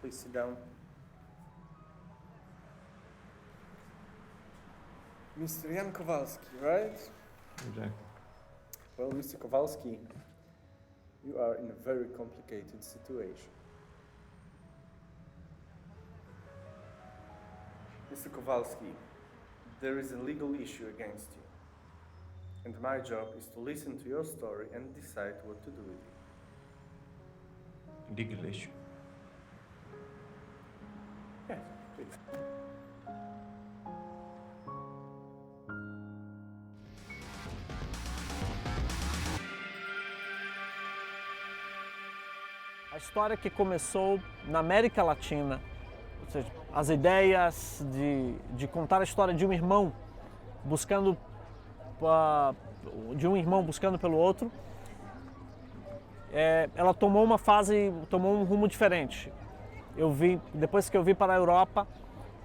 Please sit down. Mr. Jan Kowalski, right? Exactly. Well, Mr. Kowalski, you are in a very complicated situation. Mr. Kowalski, there is a legal issue against you. And my job is to listen to your story and decide what to do with it. Legal issue. Yes, please. A história que começou na América Latina, ou seja, as ideias de contar a história de um irmão buscando pelo outro, ela tomou uma fase, tomou um rumo diferente. Depois que eu vim para a Europa,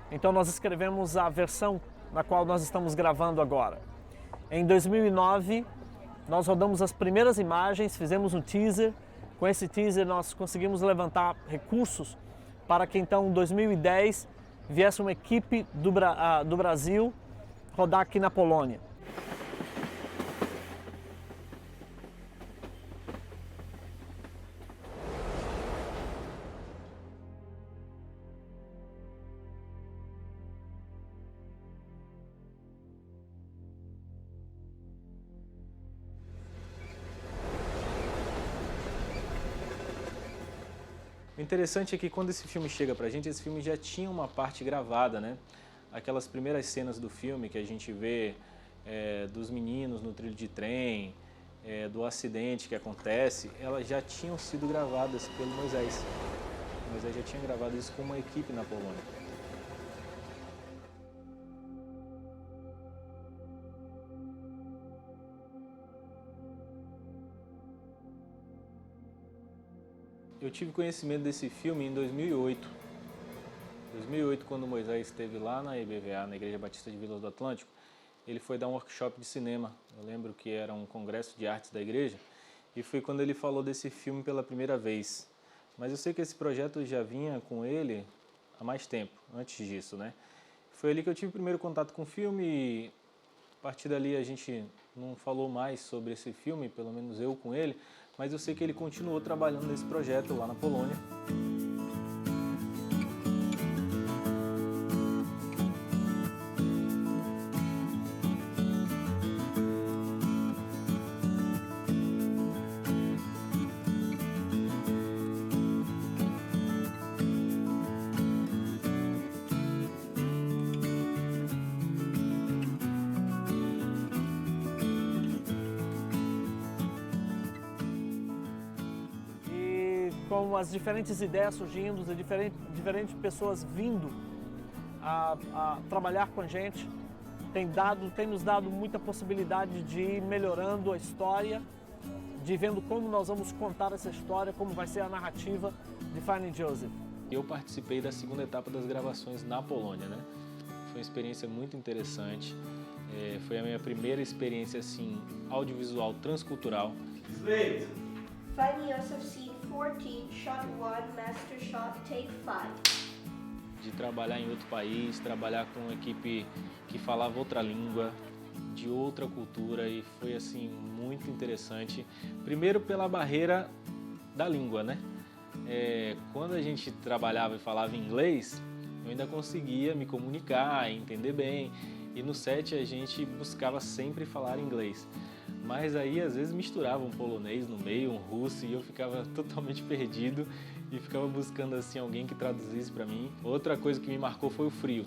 então nós escrevemos a versão na qual nós estamos gravando agora. Em 2009, nós rodamos as primeiras imagens, fizemos um teaser. Com esse teaser nós conseguimos levantar recursos para que então em 2010 viesse uma equipe do Brasil rodar aqui na Polônia. O interessante é que quando esse filme chega pra gente, esse filme já tinha uma parte gravada, né? Aquelas primeiras cenas do filme que a gente vê dos meninos no trilho de trem, do acidente que acontece, elas já tinham sido gravadas pelo Moisés. O Moisés já tinha gravado isso com uma equipe na Polônia. Eu tive conhecimento desse filme em 2008. 2008, quando o Moisés esteve lá na IBVA, na Igreja Batista de Vilas do Atlântico, ele foi dar um workshop de cinema. Eu lembro que era um congresso de artes da igreja e foi quando ele falou desse filme pela primeira vez. Mas eu sei que esse projeto já vinha com ele há mais tempo, antes disso, né? Foi ali que eu tive o primeiro contato com o filme e a partir dali a gente não falou mais sobre esse filme, pelo menos eu com ele, mas eu sei que ele continuou trabalhando nesse projeto lá na Polônia. Com as diferentes ideias surgindo, as diferentes pessoas vindo a trabalhar com a gente, tem nos dado muita possibilidade de ir melhorando a história, de vendo como nós vamos contar essa história, como vai ser a narrativa de Finding Joseph. Eu participei da segunda etapa das gravações na Polônia, né? Foi uma experiência muito interessante. Foi a minha primeira experiência assim, audiovisual transcultural. Finding Joseph Scene 14, Shot 1, Master Shot, Take 5. De trabalhar em outro país, trabalhar com uma equipe que falava outra língua, de outra cultura, e foi assim muito interessante. Primeiro pela barreira da língua, né? Quando a gente trabalhava e falava inglês, eu ainda conseguia me comunicar, entender bem, e no set a gente buscava sempre falar inglês. Mas aí às vezes misturava um polonês no meio, um russo, e eu ficava totalmente perdido e ficava buscando assim alguém que traduzisse para mim. Outra coisa que me marcou foi o frio.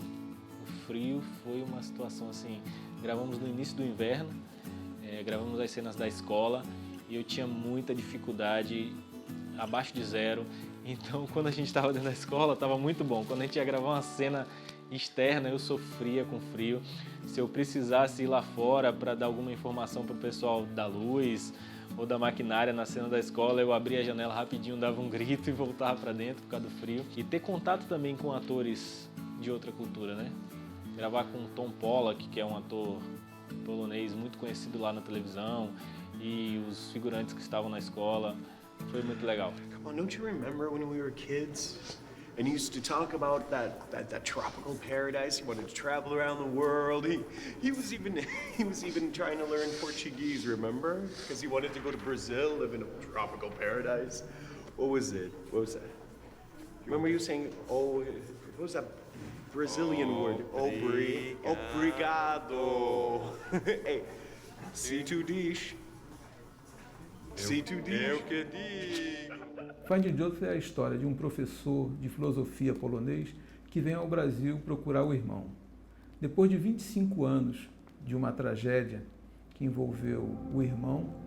O frio foi uma situação assim, gravamos no início do inverno, gravamos as cenas da escola e eu tinha muita dificuldade, abaixo de zero. Então quando a gente estava dentro da escola estava muito bom. Quando a gente ia gravar uma cena externa, eu sofria com frio. Se eu precisasse ir lá fora para dar alguma informação para o pessoal da luz ou da maquinária na cena da escola, eu abria a janela rapidinho, dava um grito e voltava para dentro por causa do frio. E ter contato também com atores de outra cultura, né? Gravar com Tom Polak, que é um ator polonês muito conhecido lá na televisão, e os figurantes que estavam na escola, foi muito legal. Come on, don't you remember when we were kids? And he used to talk about that tropical paradise. He wanted to travel around the world. He was even trying to learn Portuguese, remember? Because he wanted to go to Brazil, live in a tropical paradise. What was it? What was that? Remember you saying, oh, what was that Brazilian word? Obrigado. Hey, C2 dish. C2 dish. Eu que digo. Find Joseph é a história de um professor de filosofia polonês que vem ao Brasil procurar o irmão. Depois de 25 anos de uma tragédia que envolveu o irmão,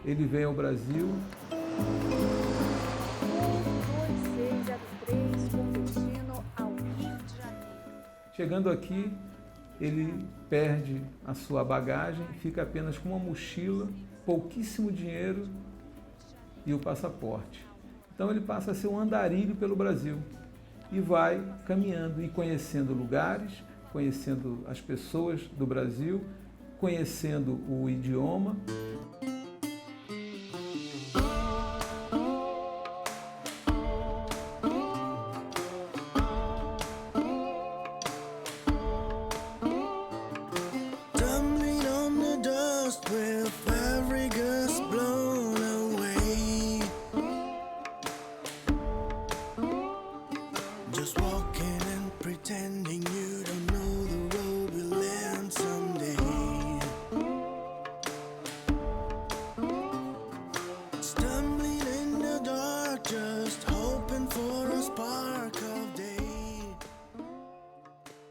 ele vem ao Brasil. 2603 com destino ao Rio de Janeiro. Chegando aqui, ele perde a sua bagagem, fica apenas com uma mochila, pouquíssimo dinheiro e o passaporte. Então ele passa a ser um andarilho pelo Brasil e vai caminhando e conhecendo lugares, conhecendo as pessoas do Brasil, conhecendo o idioma.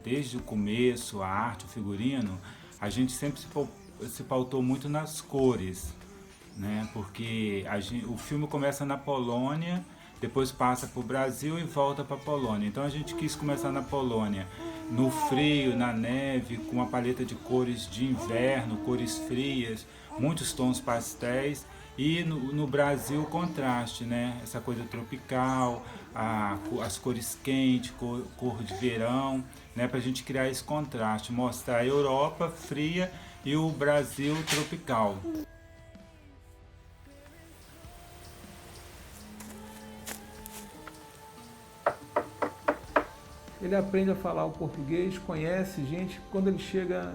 Desde o começo, a arte, o figurino, a gente sempre se pautou muito nas cores, né? Porque o filme começa na Polônia, depois passa para o Brasil e volta para a Polônia. Então a gente quis começar na Polônia, no frio, na neve, com uma paleta de cores de inverno, cores frias, muitos tons pastéis. E no Brasil o contraste, né? Essa coisa tropical, as cores quentes, cor de verão, né? Para a gente criar esse contraste, mostrar a Europa fria e o Brasil tropical. Ele aprende a falar o português, conhece gente. Quando ele chega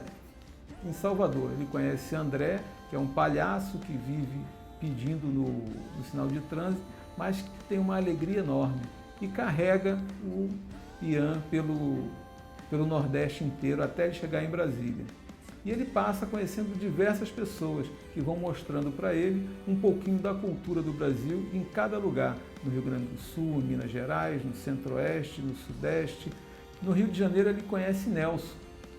em Salvador, ele conhece André, que é um palhaço que vive pedindo no sinal de trânsito, mas que tem uma alegria enorme e carrega o Ian pelo Nordeste inteiro até ele chegar em Brasília. E ele passa conhecendo diversas pessoas que vão mostrando para ele um pouquinho da cultura do Brasil em cada lugar, no Rio Grande do Sul, em Minas Gerais, no Centro-Oeste, no Sudeste. No Rio de Janeiro ele conhece Nelson,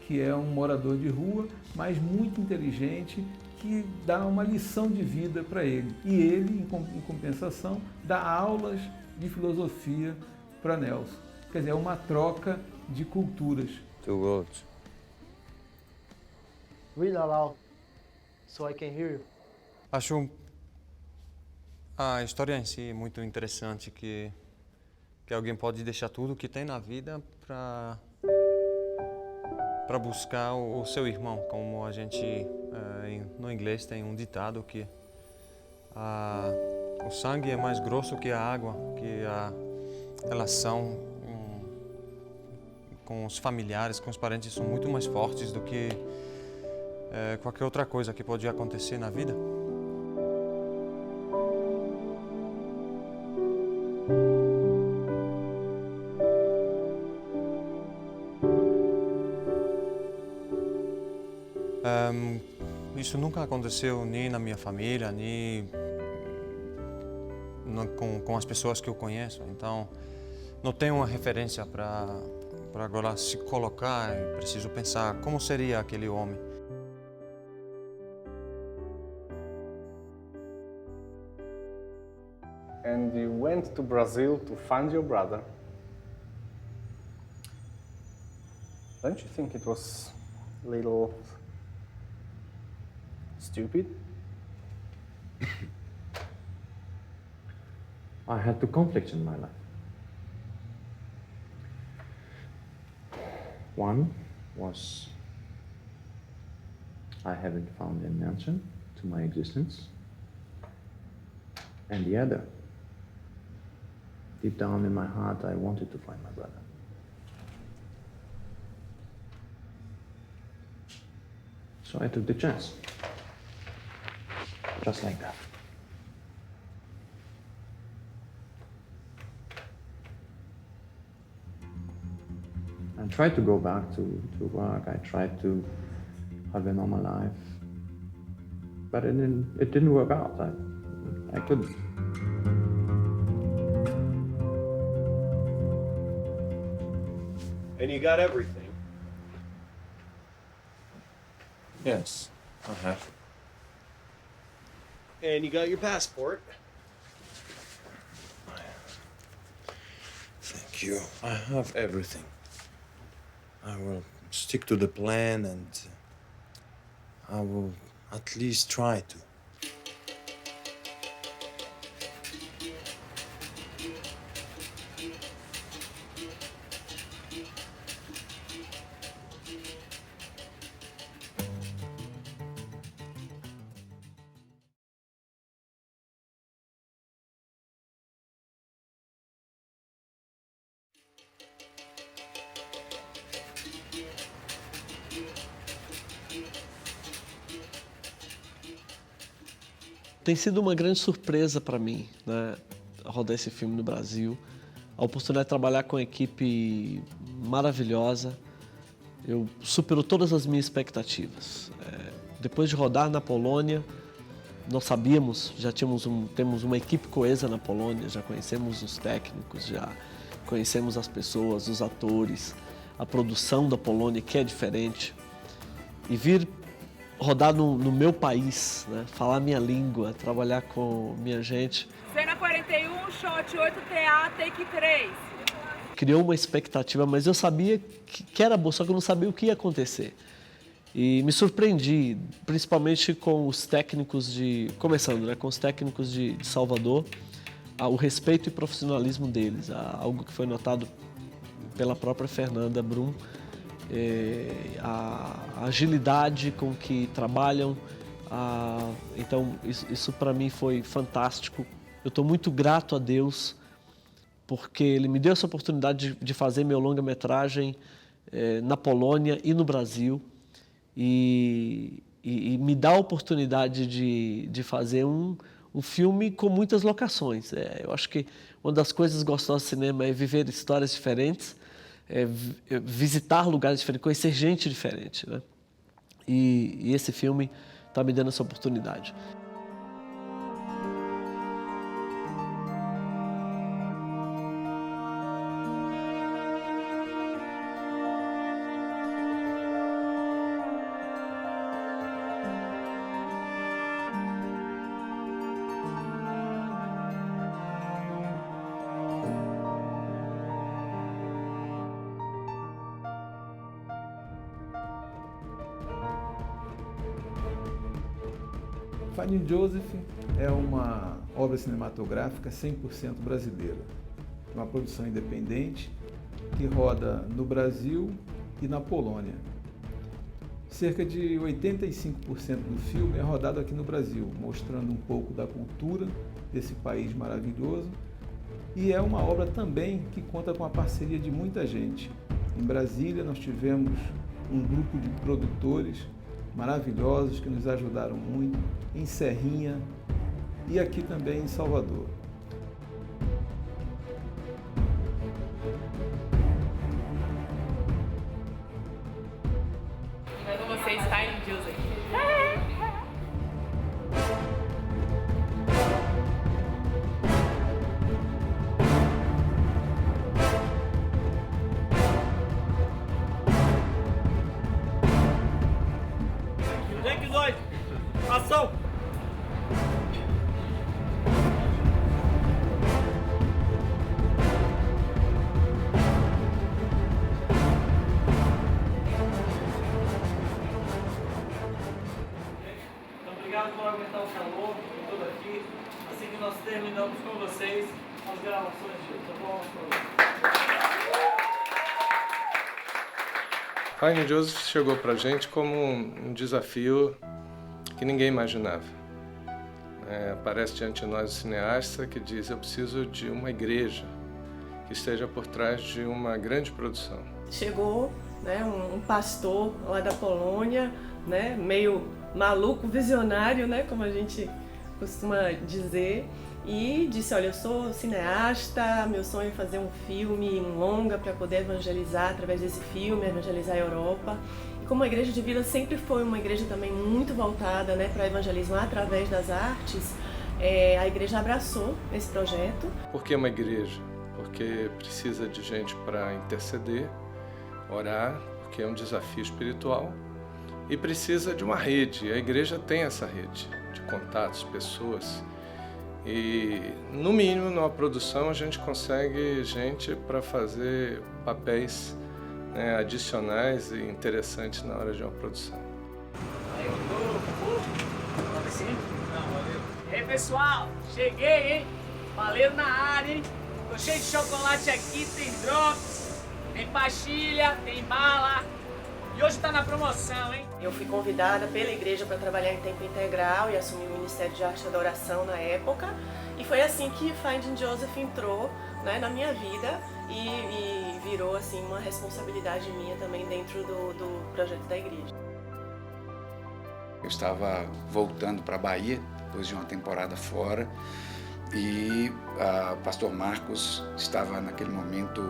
que é um morador de rua, mas muito inteligente, que dá uma lição de vida para ele. E ele, em compensação, dá aulas de filosofia para Nelson. Quer dizer, é uma troca de culturas. Two words. Read aloud, so I can hear you. Acho a história em si muito interessante, que alguém pode deixar tudo que tem na vida para buscar o seu irmão. Como a gente, no inglês, tem um ditado que o sangue é mais grosso que a água, que a relação com os familiares, com os parentes, são muito mais fortes do que qualquer outra coisa que pode acontecer na vida. Isso nunca aconteceu nem na minha família, nem com as pessoas que eu conheço. Então, não tenho uma referência para agora se colocar. Preciso pensar como seria aquele homem. And you went to Brazil to find your brother. Don't you think it was a little Stupid? I had two conflicts in my life. One was I haven't found an answer to my existence. And the other, deep down in my heart, I wanted to find my brother. So I took the chance. Just like that. I tried to go back to work. I tried to have a normal life. But it didn't work out. I couldn't. And you got everything? Yes, I have. And you got your passport? Thank you. I have everything. I will stick to the plan and I will at least try to. Tem sido uma grande surpresa para mim, né, rodar esse filme no Brasil. A oportunidade de trabalhar com uma equipe maravilhosa. Eu superou todas as minhas expectativas. Depois de rodar na Polônia, nós sabíamos, temos uma equipe coesa na Polônia, já conhecemos os técnicos, já conhecemos as pessoas, os atores, a produção da Polônia, que é diferente. E vir rodar no meu país, né? Falar minha língua, trabalhar com minha gente. Cena 41, shot 8TA, take 3. Criou uma expectativa, mas eu sabia que era bom, só que eu não sabia o que ia acontecer. E me surpreendi, principalmente com os técnicos começando, né, com os técnicos de Salvador, o respeito e profissionalismo deles, algo que foi notado pela própria Fernanda Brum. A agilidade com que trabalham, então isso para mim foi fantástico. Eu estou muito grato a Deus porque Ele me deu essa oportunidade de fazer meu longa-metragem na Polônia e no Brasil e me dá a oportunidade de fazer um filme com muitas locações. Eu acho que uma das coisas gostosas do cinema é viver histórias diferentes, visitar lugares diferentes, conhecer gente diferente, né? E esse filme está me dando essa oportunidade. Finding Joseph é uma obra cinematográfica 100% brasileira, uma produção independente que roda no Brasil e na Polônia. Cerca de 85% do filme é rodado aqui no Brasil, mostrando um pouco da cultura desse país maravilhoso, e é uma obra também que conta com a parceria de muita gente. Em Brasília nós tivemos um grupo de produtores maravilhosos que nos ajudaram muito, em Serrinha e aqui também em Salvador. Quando você está em Joseph. Take 2, ação! obrigado por aguentar o calor e tudo aqui. Assim que nós terminamos com vocês as gravações de Finding Joseph chegou pra gente como um desafio que ninguém imaginava. Aparece diante de nós o cineasta que diz: eu preciso de uma igreja que esteja por trás de uma grande produção. Chegou, né, um pastor lá da Polônia, né, meio maluco, visionário, né, como a gente costuma dizer, e disse: olha, eu sou cineasta, meu sonho é fazer um filme, um longa, para poder evangelizar através desse filme, evangelizar a Europa. E como a Igreja de Vila sempre foi uma igreja também muito voltada, né, para evangelismo através das artes, a igreja abraçou esse projeto. Por que uma igreja? Porque precisa de gente para interceder, orar, porque é um desafio espiritual, e precisa de uma rede. A igreja tem essa rede de contatos, pessoas, e no mínimo numa produção a gente consegue gente para fazer papéis, né, adicionais e interessantes na hora de uma produção. E aí, pessoal, cheguei, hein? Baleiro na área, hein? Tô cheio de chocolate aqui, tem drops, tem pastilha, tem bala. E hoje tá na promoção, hein? Eu fui convidada pela igreja para trabalhar em tempo integral e assumi o Ministério de Arte e Adoração na época. E foi assim que Finding Joseph entrou, né, na minha vida e virou assim uma responsabilidade minha também dentro do projeto da igreja. Eu estava voltando para a Bahia, depois de uma temporada fora, e o pastor Marcos estava naquele momento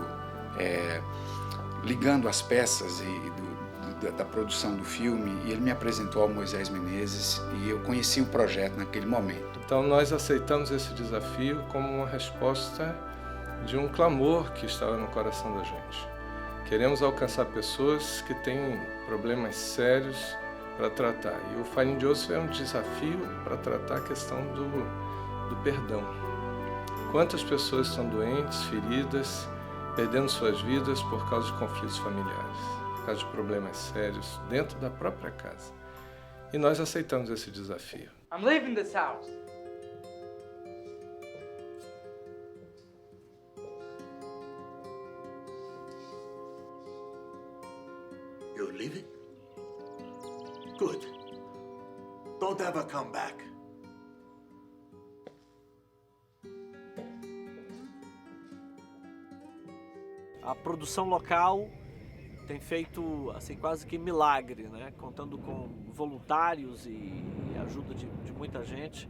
ligando as peças da produção do filme, e ele me apresentou ao Moisés Menezes e eu conheci o projeto naquele momento. Então nós aceitamos esse desafio como uma resposta de um clamor que estava no coração da gente. Queremos alcançar pessoas que têm problemas sérios para tratar, e o Finding Joseph é um desafio para tratar a questão do perdão. Quantas pessoas estão doentes, feridas, perdendo suas vidas por causa de conflitos familiares, por causa de problemas sérios dentro da própria casa. E nós aceitamos esse desafio. I'm leaving this house. You're leaving? Good. Don't ever come back. A produção local tem feito assim quase que milagre, né? Contando com voluntários e ajuda de muita gente.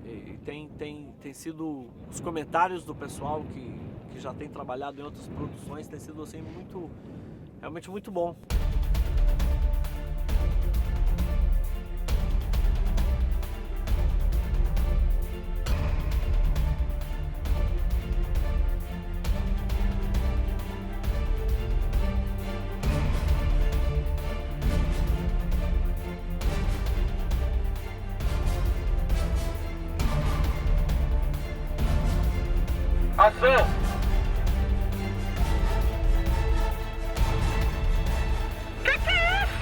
E tem sido os comentários do pessoal que já tem trabalhado em outras produções, tem sido assim realmente muito bom. Ação! Que é isso?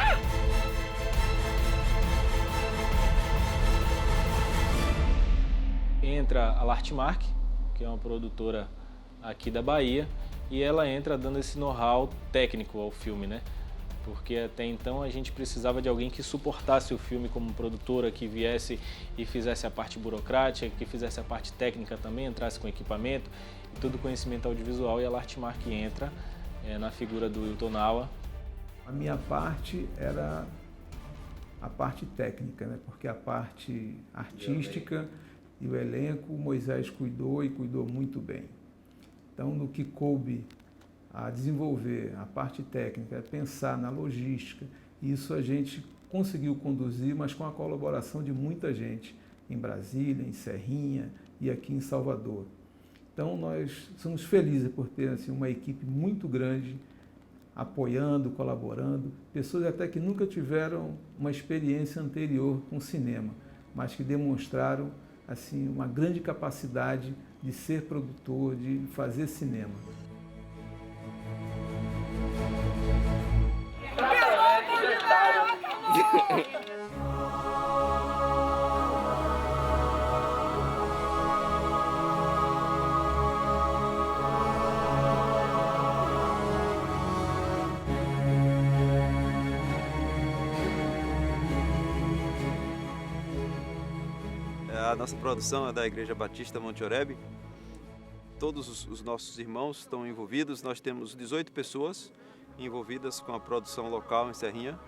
Entra a Lartmark, que é uma produtora aqui da Bahia, e ela entra dando esse know-how técnico ao filme, né? Porque até então a gente precisava de alguém que suportasse o filme como produtora, que viesse e fizesse a parte burocrática, que fizesse a parte técnica também, entrasse com equipamento e todo o conhecimento audiovisual, e a Lartmark entra na figura do Wilton Naua. A minha parte era a parte técnica, né? Porque a parte artística e o elenco, o Moisés cuidou e cuidou muito bem. Então, no que coube a desenvolver a parte técnica, pensar na logística, isso a gente conseguiu conduzir, mas com a colaboração de muita gente em Brasília, em Serrinha e aqui em Salvador. Então nós somos felizes por ter assim, uma equipe muito grande apoiando, colaborando, pessoas até que nunca tiveram uma experiência anterior com cinema, mas que demonstraram assim, uma grande capacidade de ser produtor, de fazer cinema. A nossa produção é da Igreja Batista Monte Oreb. Todos os nossos irmãos estão envolvidos. Nós temos 18 pessoas envolvidas com a produção local em Serrinha.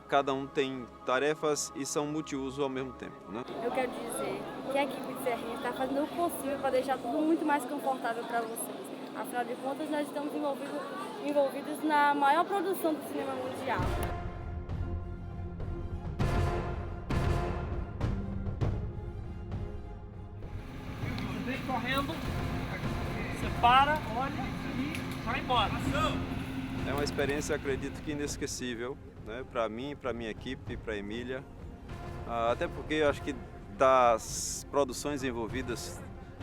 Cada um tem tarefas e são multiuso ao mesmo tempo, né? Eu quero dizer que a equipe de Serrinha está fazendo o possível para deixar tudo muito mais confortável para vocês. Afinal de contas, nós estamos envolvidos na maior produção do cinema mundial. Vem correndo, você para, olha e vai embora. É uma experiência, acredito que inesquecível, né? Para mim, para minha equipe, para a Emília. Até porque eu acho que das produções envolvidas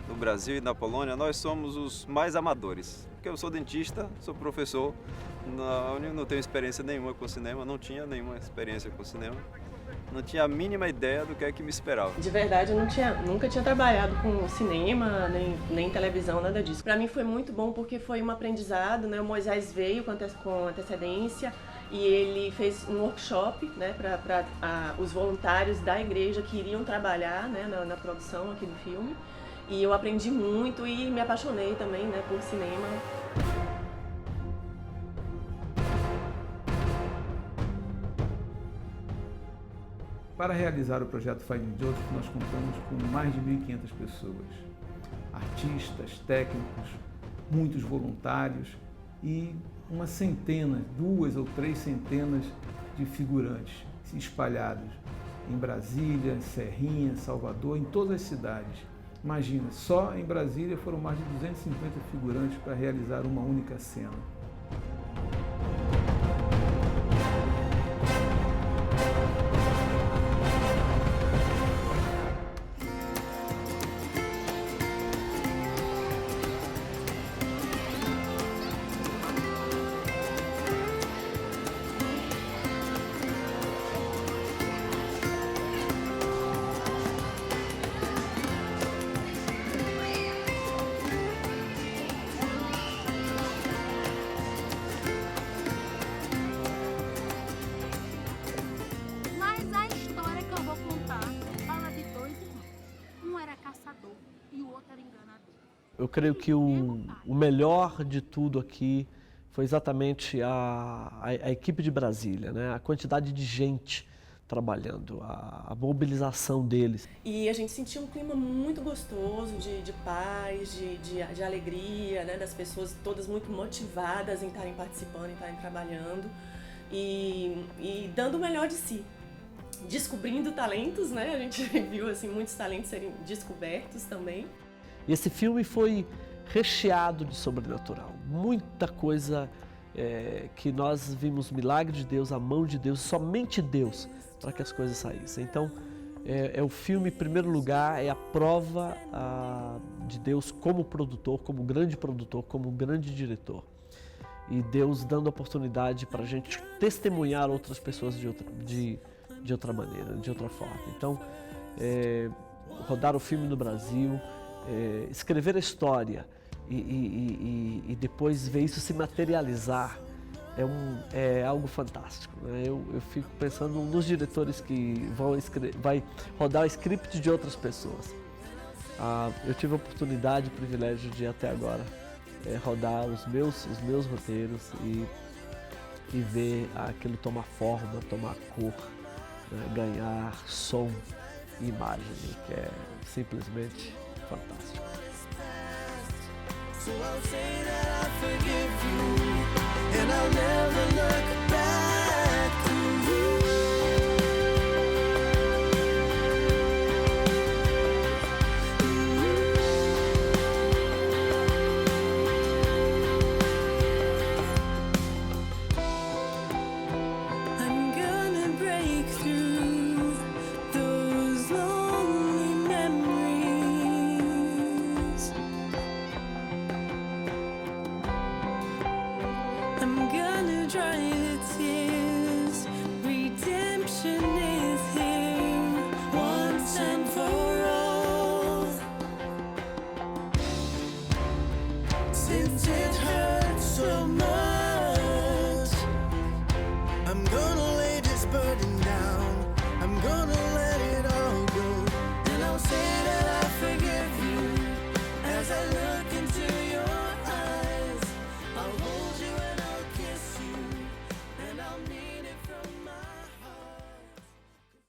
no Brasil e na Polônia, nós somos os mais amadores. Porque eu sou dentista, sou professor, não tenho experiência nenhuma com cinema, não tinha nenhuma experiência com cinema. Não tinha a mínima ideia do que é que me esperava. De verdade, eu nunca tinha trabalhado com cinema, nem televisão, nada disso. Para mim foi muito bom porque foi um aprendizado, né? O Moisés veio com antecedência e ele fez um workshop, né, para os voluntários da igreja que iriam trabalhar, né, na produção aqui do filme. E eu aprendi muito e me apaixonei também, né, por cinema. Para realizar o projeto Finding Joseph, nós contamos com mais de 1.500 pessoas, artistas, técnicos, muitos voluntários e uma centena, 2 ou 3 centenas de figurantes espalhados em Brasília, em Serrinha, Salvador, em todas as cidades. Imagina, só em Brasília foram mais de 250 figurantes para realizar uma única cena. Eu creio que o melhor de tudo aqui foi exatamente a equipe de Brasília, né? A quantidade de gente trabalhando, a mobilização deles. E a gente sentiu um clima muito gostoso, de paz, de alegria, né? Das pessoas todas muito motivadas em estarem participando, em estarem trabalhando e dando o melhor de si. Descobrindo talentos, né? A gente viu assim, muitos talentos serem descobertos também. E esse filme foi recheado de sobrenatural, muita coisa que nós vimos, milagre de Deus, a mão de Deus, somente Deus, para que as coisas saíssem. Então, o filme, em primeiro lugar, é a prova de Deus como produtor, como grande diretor. E Deus dando oportunidade para a gente testemunhar outras pessoas de outra maneira, de outra forma. Então, rodar o filme no Brasil, escrever a história e depois ver isso se materializar é algo fantástico, né? Eu fico pensando nos diretores que vai rodar o script de outras pessoas. Eu tive a oportunidade, o privilégio de até agora rodar os meus roteiros e ver aquilo tomar forma, tomar cor, né? Ganhar som e imagem, que é simplesmente fantástico. So I'll say that I forgive you, and I'll never look